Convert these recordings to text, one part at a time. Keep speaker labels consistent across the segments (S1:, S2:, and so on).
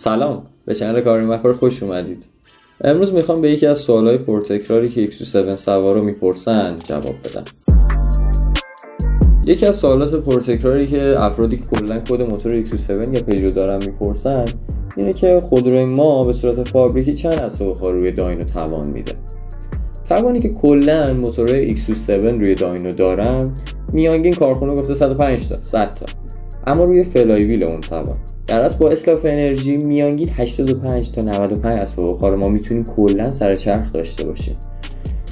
S1: سلام، به چنل کارین مپر خوش اومدید. امروز میخوام به یکی از سوالای پرتکراری که EX7 سوارا میپرسن جواب بدم. یکی از سوالات پرتکراری که افرادی که کلا کد موتور EX7 یا پژو دارن میپرسن اینه که خودروی ما به صورت فابریکی چند اسباب خار روی داینو توان میده. توانی که کلا موتورهای EX7 روی داینو دارن میانگین کارخونه گفته 105 تا 100 تا، اما روی فلای ویل اون توان در اصل با اسلاف انرژی میانگین 85 تا 95 اسباب خار ما میتونیم کلا سر چرخ داشته باشیم.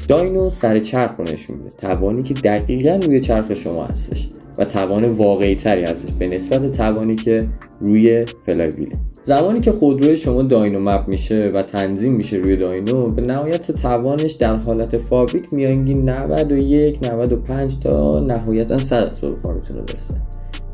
S1: داینو سر چرخ رو نشون میده، توانی که دقیقاً روی چرخ شما هستش و توان واقعی تری هستش به نسبت توانی که روی فلای ویل. زمانی که خودروی شما داینو مپ میشه و تنظیم میشه روی داینو، به نهایت توانش در حالت فابریک میانگین 91 95 تا نهایتا 100 اسباب خار میتونه برسه.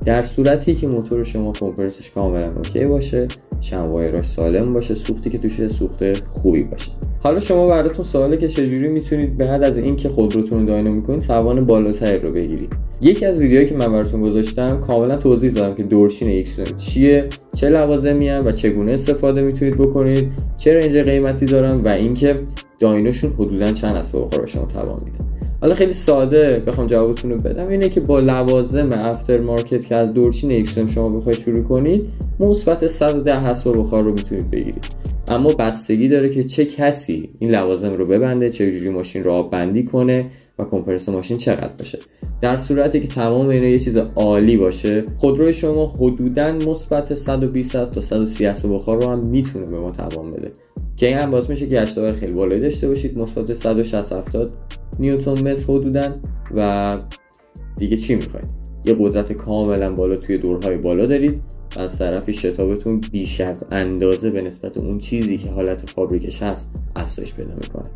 S1: در صورتی که موتور شما کمپرسش کاملا اوکی باشه، شم‌وایراش سالم باشه، سوختی که توش سوخت خوبی باشه. حالا شما براتون سواله که چجوری میتونید بعد از اینکه خودروتون داینو میکنید توان بالاتری رو بگیرید. یکی از ویدیوهایی که من براتون گذاشتم کاملا توضیح دادم که دورچین EX7 چیه، چه لوازمی ان و چگونه استفاده میتونید بکنید، چه رنج قیمتی دارن و اینکه داینوشون حدودا چند اسباب خار به شما توان میده. حالا خیلی ساده بخوام جوابتون رو بدم اینه که با لوازم افتر مارکت که از دورچین EX7 شما بخواید شروع کنید مثبت 110 اسباب خار رو میتونید بگیرید، اما بستگی داره که چه کسی این لوازم رو ببنده، چه جوری ماشین رو آب بندی کنه و کمپرسور ماشین چقدر باشه. در صورتی که تمام اینا یه چیز عالی باشه، خودروی شما حدوداً مثبت 120 تا 130 اسباب خار رو هم میتونه به ما توان بده که این هم باعث میشه که اشتباه خیلی بالایی داشته باشید، مثبت 160 70 نیوتن متر حدوداً. و دیگه چی میخواید؟ یه قدرت کاملا بالا توی دورهای بالا دارید و از طرفی شتابتون بیش از اندازه به نسبت اون چیزی که حالت فابریکش هست افزایش پیدا میکنه.